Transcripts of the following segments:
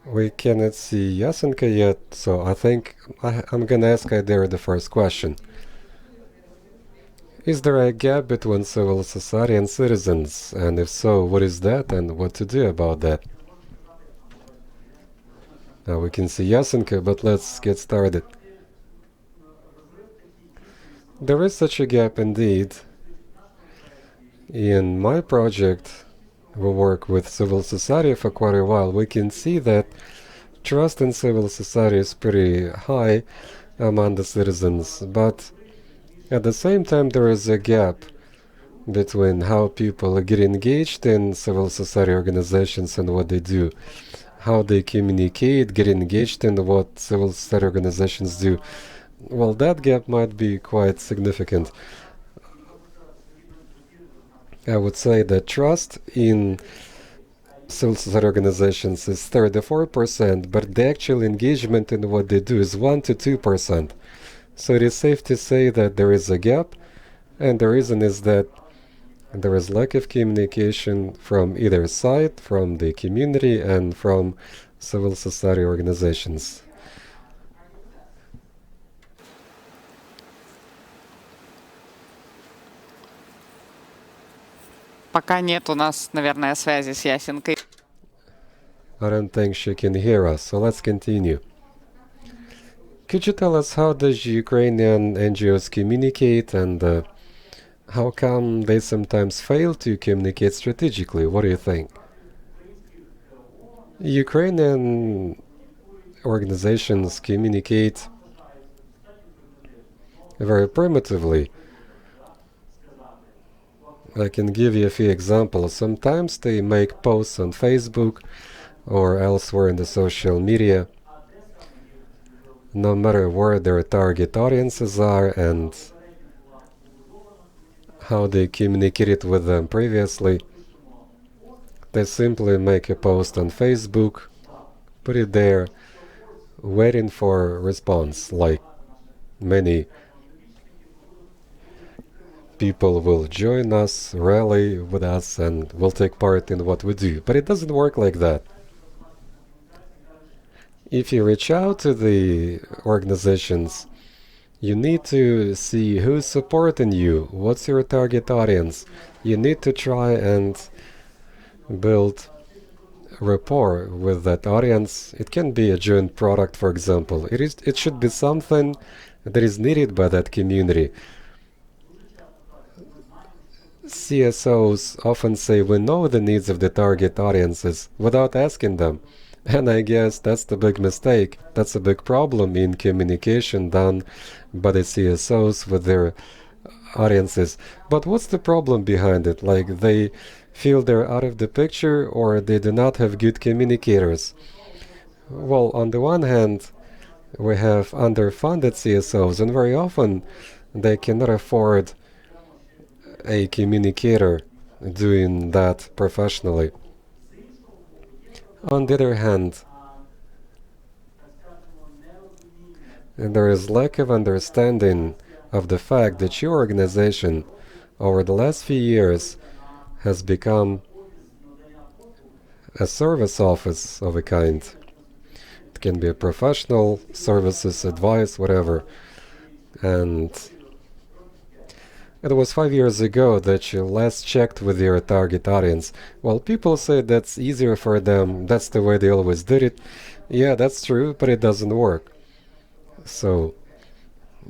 We cannot see Jasenka yet, so I think I'm gonna ask Ayder the first question. Is there a gap between civil society and citizens? And if so, what is that and what to do about that? Now we can see Jasenka, but let's get started. There is such a gap indeed. In my project, we work with civil society for quite a while. We can see that trust in civil society is pretty high among the citizens, but at the same time there is a gap between how people get engaged in civil society organizations and what they do, how they communicate, get engaged in what civil society organizations do. Well, that gap might be quite significant. I would say that trust in civil society organizations is 34%, but the actual engagement in what they do is 1 to 2%. So it is safe to say that there is a gap, and the reason is that there is lack of communication from either side, from the community and from civil society organizations. Пока нет у нас, наверное, связи с Ясенкой. I don't think she can hear us, so let's continue. Could you tell us how does Ukrainian NGOs communicate and how come they sometimes fail to communicate strategically? What do you think? Ukrainian organizations communicate very primitively. I can give you a few examples. Sometimes they make posts on Facebook or elsewhere in the social media, no matter where their target audiences are and how they communicated with them previously. They simply make a post on Facebook, put it there, waiting for a response, like many people will join us, rally with us, and will take part in what we do. But it doesn't work like that. If you reach out to the organizations, you need to see who's supporting you, what's your target audience. You need to try and build rapport with that audience. It can be a joint product, for example. It should be something that is needed by that community. CSOs often say we know the needs of the target audiences without asking them. And I guess that's the big mistake. That's a big problem in communication done by the CSOs with their audiences. But what's the problem behind it? Like they feel they're out of the picture or they do not have good communicators? Well, on the one hand, we have underfunded CSOs, and very often they cannot afford a communicator doing that professionally. On the other hand, there is lack of understanding of the fact that your organization over the last few years has become a service office of a kind. It can be a professional services, advice, whatever. And it was 5 years ago that you last checked with your target audience. Well, people say that's easier for them, that's the way they always did it. Yeah, that's true, but it doesn't work. So,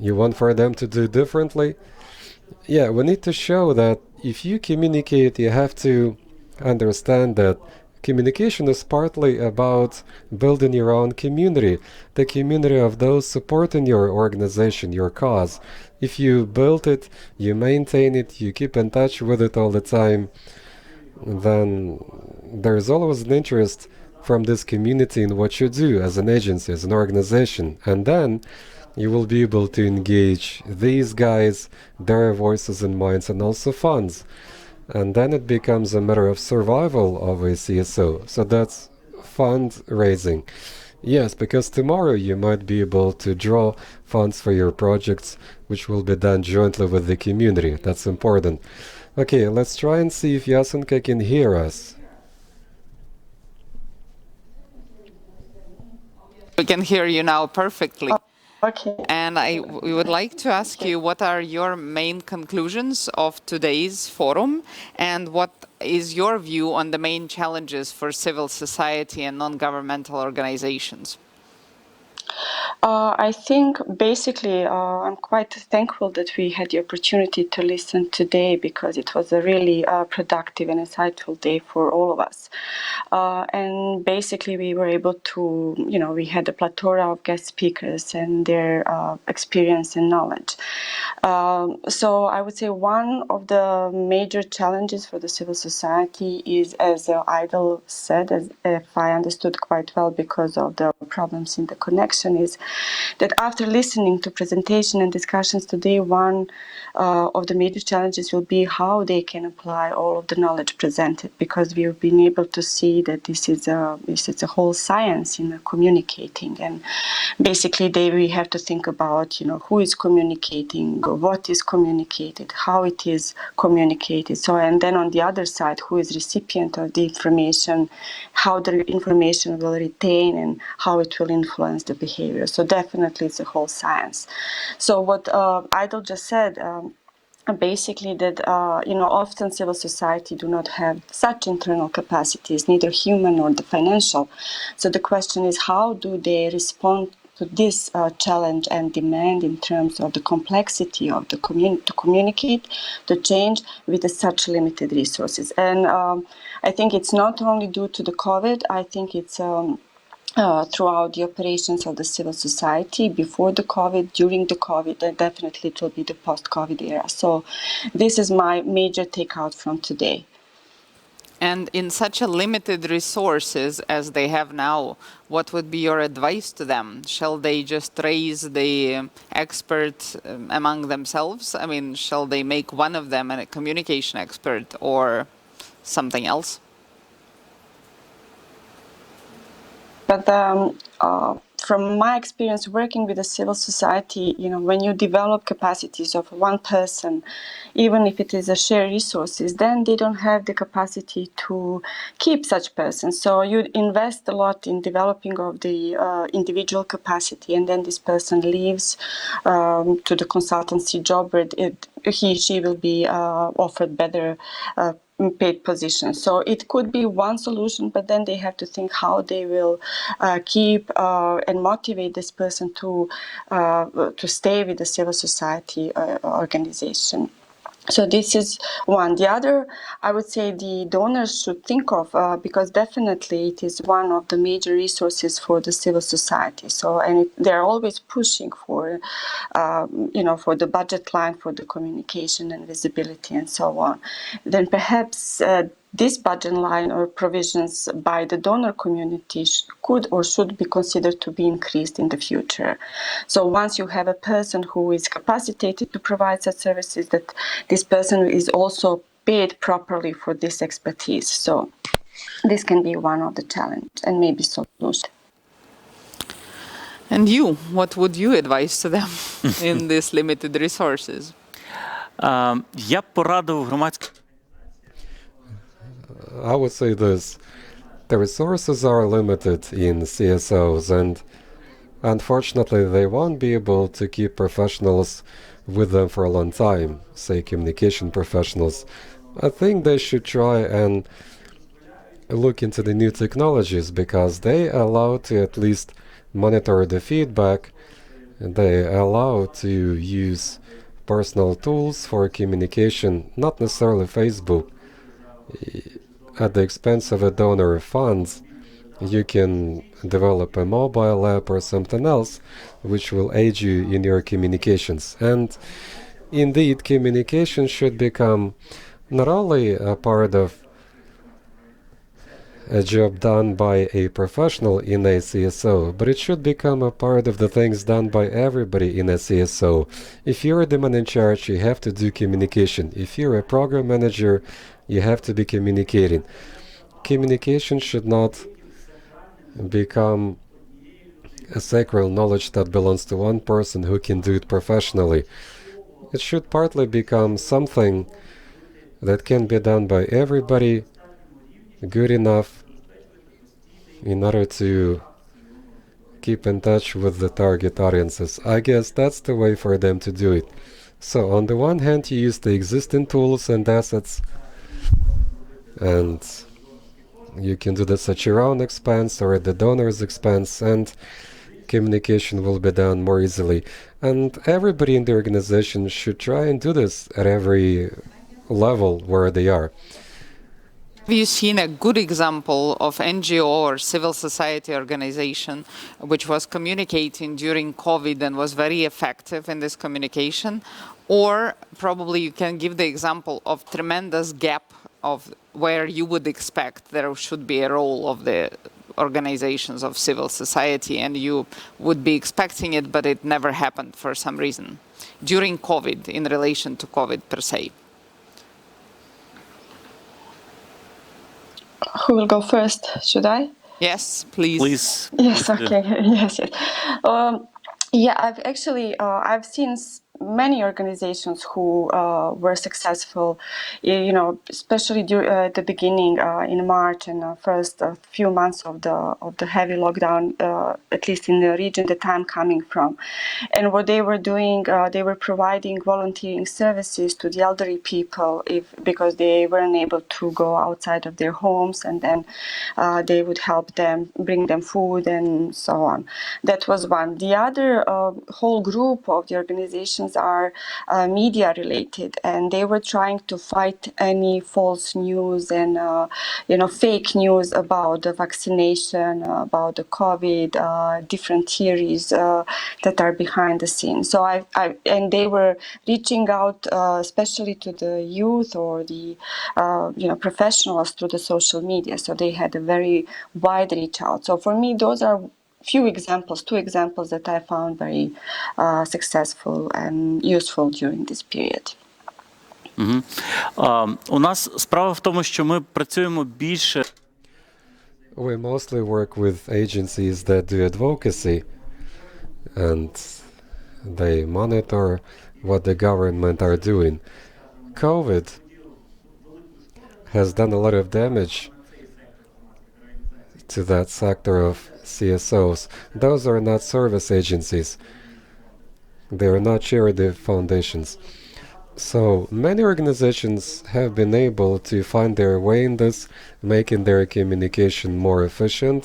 you want for them to do differently? Yeah, we need to show that if you communicate, you have to understand that communication is partly about building your own community, the community of those supporting your organization, your cause. If you build it, you maintain it, you keep in touch with it all the time, then there's always an interest from this community in what you do as an agency, as an organization. And then you will be able to engage these guys, their voices and minds, and also funds. And then it becomes a matter of survival of a CSO. So that's fundraising. Yes, because tomorrow you might be able to draw funds for your projects, which will be done jointly with the community. That's important. Okay, let's try and see if Jasenka can hear us. We can hear you now perfectly. Okay. And we would like to ask you, what are your main conclusions of today's forum, and what is your view on the main challenges for civil society and non-governmental organizations? I think basically I'm quite thankful that we had the opportunity to listen today, because it was a really productive and insightful day for all of us. And basically we were able to, we had a plethora of guest speakers and their experience and knowledge. So I would say one of the major challenges for the civil society is, as Ayder said, as if I understood quite well, because of the problems in the connection, is that after listening to presentation and discussions today, one of the major challenges will be how they can apply all of the knowledge presented, because we've been able to see that this is a whole science in communicating, and basically we have to think about who is communicating, what is communicated, how it is communicated. So, and then on the other side, who is recipient of the information, how the information will retain and how it will influence the behavior. So definitely it's a whole science. So what Ayder just said, basically that often civil society do not have such internal capacities, neither human nor the financial. So the question is, how do they respond to this challenge and demand in terms of the complexity of the to communicate, to change with such limited resources? And I think it's not only due to the COVID. I think it's throughout the operations of the civil society before the COVID, during the COVID, and definitely it will be the post-COVID era. So this is my major takeout from today. And in such a limited resources as they have now, what would be your advice to them? Shall they just raise the experts among themselves? I mean, shall they make one of them a communication expert or something else? But from my experience working with the civil society, when you develop capacities of one person, even if it is a shared resources, then they don't have the capacity to keep such persons. So you invest a lot in developing of the individual capacity, and then this person leaves to the consultancy job where she will be offered better paid positions. So it could be one solution, but then they have to think how they will keep and motivate this person to stay with the civil society organization. So this is one. The other, I would say, the donors should think of, because definitely it is one of the major resources for the civil society. So, and they're always pushing for, for the budget line, for the communication and visibility and so on. Then perhaps this budget line or provisions by the donor community could or should be considered to be increased in the future. So once you have a person who is capacitated to provide such services, that this person is also paid properly for this expertise. So this can be one of the challenges and maybe solution. And you, what would you advise to them in these limited resources? Я б порадив громадським. I would say this. The resources are limited in CSOs, and unfortunately they won't be able to keep professionals with them for a long time, say communication professionals. I think they should try and look into the new technologies, because they allow to at least monitor the feedback, and they allow to use personal tools for communication, not necessarily Facebook. At the expense of a donor funds, you can develop a mobile app or something else which will aid you in your communications. And indeed, communication should become not only a part of a job done by a professional in a CSO, but it should become a part of the things done by everybody in a CSO. If you're the man in charge, you have to do communication. If you're a program manager, you have to be communicating. Communication should not become a sacred knowledge that belongs to one person who can do it professionally. It should partly become something that can be done by everybody good enough in order to keep in touch with the target audiences. I guess that's the way for them to do it. So on the one hand, you use the existing tools and assets, and you can do this at your own expense or at the donor's expense, and communication will be done more easily. And everybody in the organization should try and do this at every level where they are. Have you seen a good example of NGO or civil society organization which was communicating during COVID and was very effective in this communication? Or probably you can give the example of tremendous gap of where you would expect there should be a role of the organizations of civil society, and you would be expecting it, but it never happened for some reason during COVID in relation to COVID per se. Who will go first? Should I? Yes, please. Please. Yes. Okay. Yes. Yeah. I've seen many organizations who were successful, especially at the beginning in March and first few months of the heavy lockdown, at least in the region that I'm coming from. And what they were doing, they were providing volunteering services to the elderly people because they weren't able to go outside of their homes, and then they would help them, bring them food and so on. That was one. The other whole group of the organizations are media related, and they were trying to fight any false news and fake news about the vaccination, about the COVID, different theories that are behind the scenes. So and they were reaching out especially to the youth or the professionals through the social media. So they had a very wide reach out. So for me, those are two examples that I found very successful and useful during this period. У нас справа в тому, що ми працюємо більше. We mostly work with agencies that do advocacy, and they monitor what the government are doing. COVID has done a lot of damage to that sector of CSOs. Those are not service agencies. They are not charity foundations. So many organizations have been able to find their way in this, making their communication more efficient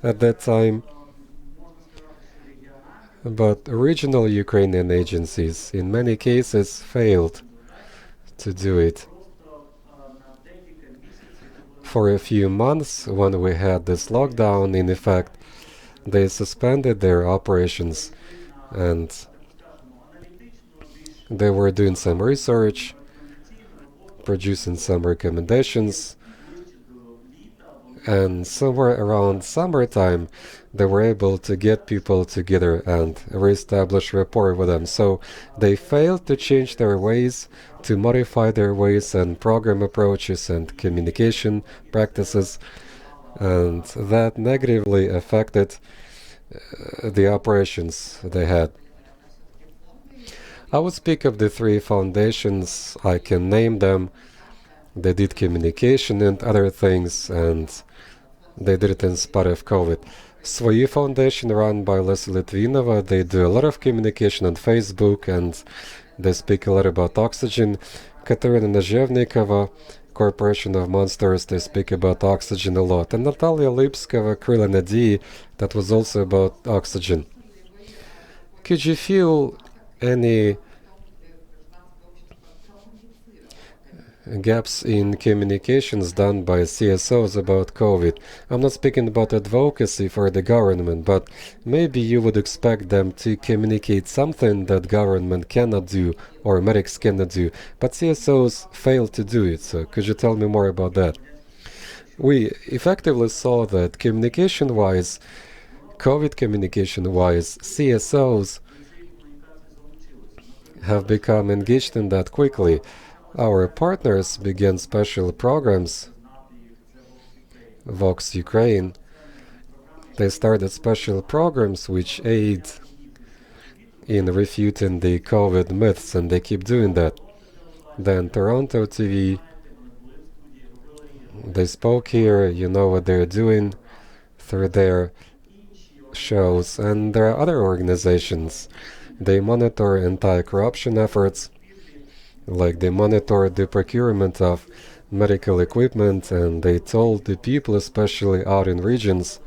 at that time. But regional Ukrainian agencies in many cases failed to do it. For a few months, when we had this lockdown in effect, they suspended their operations, and they were doing some research, producing some recommendations, and somewhere around summertime they were able to get people together and reestablish rapport with them. So they failed to change their ways, to modify their ways and program approaches and communication practices, and that negatively affected the operations they had. I would speak of the three foundations. I can name them. They did communication and other things, and they did it in spite of COVID. Svoyi Foundation, run by Leslie Litvinova, they do a lot of communication on Facebook, and they speak a lot about oxygen. Kateryna Nazhevnikova, Corporation of Monsters, they speak about oxygen a lot. And Natalia Lipskova, Kryla Nadii, that was also about oxygen. Could you feel any gaps in communications done by CSOs about COVID? I'm not speaking about advocacy for the government, but maybe you would expect them to communicate something that government cannot do or medics cannot do, but CSOs fail to do it. So could you tell me more about that? We effectively saw that communication-wise, COVID communication-wise, CSOs have become engaged in that quickly. Our partners began special programs. Vox Ukraine, they started special programs which aid in refuting the COVID myths, and they keep doing that. Then Toronto TV, they spoke here, you know what they're doing through their shows, and there are other organizations. They monitor anti-corruption efforts, like they monitor the procurement of medical equipment, and they told the people, especially out in regions,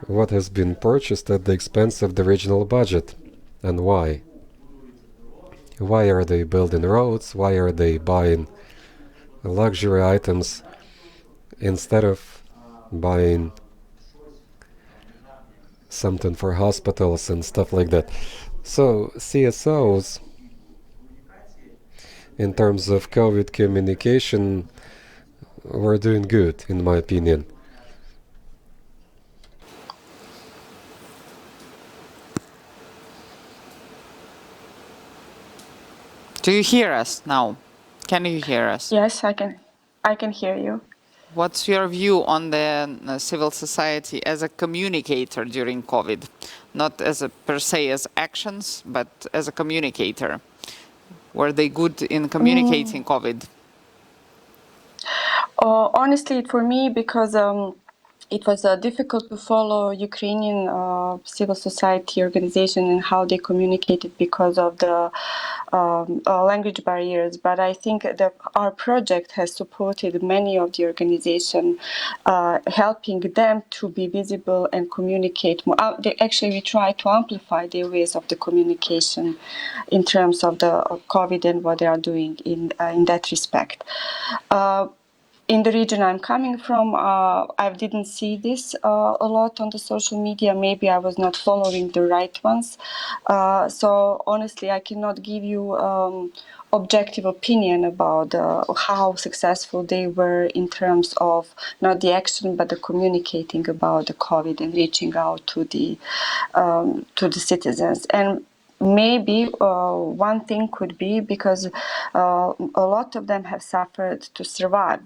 what has been purchased at the expense of the regional budget and why. Why are they building roads? Why are they buying luxury items instead of buying something for hospitals and stuff like that? So CSOs, in terms of COVID communication, were doing good, in my opinion. Do you hear us now? Can you hear us? Yes, I can hear you. What's your view on the civil society as a communicator during COVID? Not as a per se as actions, but as a communicator. Were they good in communicating COVID? Honestly, for me, because it was difficult to follow Ukrainian civil society organization and how they communicated because of the language barriers. But I think that our project has supported many of the organization, helping them to be visible and communicate more. We try to amplify their ways of the communication in terms of the COVID and what they are doing in that respect. In the region I'm coming from, I didn't see this a lot on the social media. Maybe I was not following the right ones. So honestly, I cannot give you objective opinion about how successful they were in terms of not the action, but the communicating about the COVID and reaching out to the citizens. And maybe one thing could be because a lot of them have suffered to survive.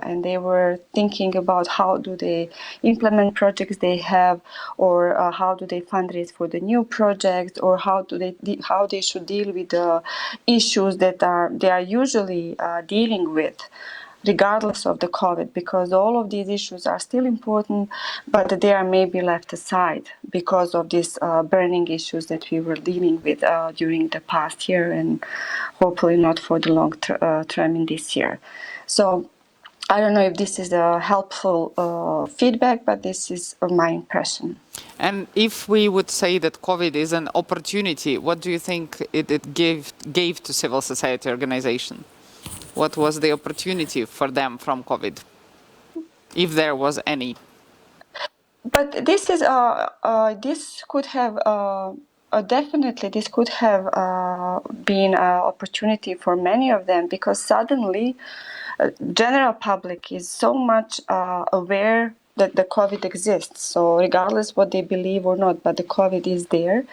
And they were thinking about how do they implement projects they have, or how do they fundraise for the new project, or how they should deal with the issues that they are usually dealing with, regardless of the COVID, because all of these issues are still important, but they are maybe left aside because of these burning issues that we were dealing with during the past year, and hopefully not for the long term in this year. So I don't know if this is a helpful feedback, but this is my impression. And if we would say that COVID is an opportunity, what do you think it gave to civil society organization? What was the opportunity for them from COVID, if there was any? But this is this could have definitely this could have been an opportunity for many of them, because suddenly general public is so much aware that the COVID exists. So regardless what they believe or not, but the COVID is there.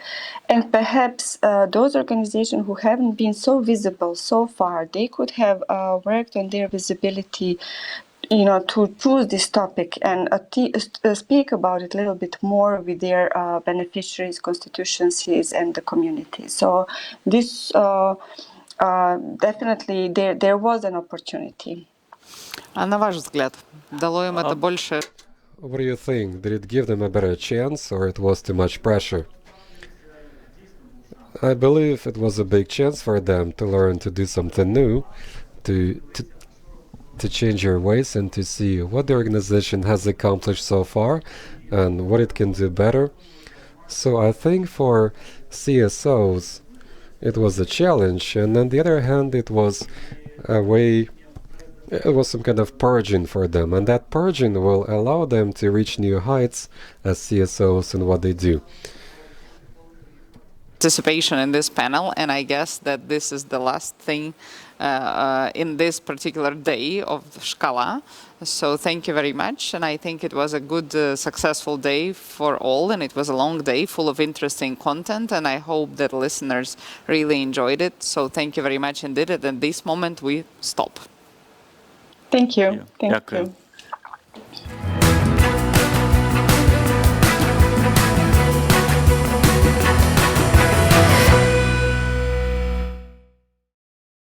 And perhaps those organizations who haven't been so visible so far, they could have worked on their visibility, to choose this topic and speak about it a little bit more with their beneficiaries, constituencies, and the community. So this definitely there was an opportunity. А на ваш взгляд, дало им это больше? What do you think? Did it give them a better chance, or it was too much pressure? I believe it was a big chance for them to learn to do something new, to change your ways and to see what the organization has accomplished so far and what it can do better. So I think for CSOs, it was a challenge, and on the other hand, it was a way, it was some kind of purging for them, and that purging will allow them to reach new heights as CSOs in what they do. Participation in this panel, and I guess that this is the last thing in this particular day of SHKALA. So thank you very much, and I think it was a good, successful day for all, and it was a long day full of interesting content, and I hope that listeners really enjoyed it. So thank you very much indeed, and at this moment we stop. Thank you. Thank Дякую. you.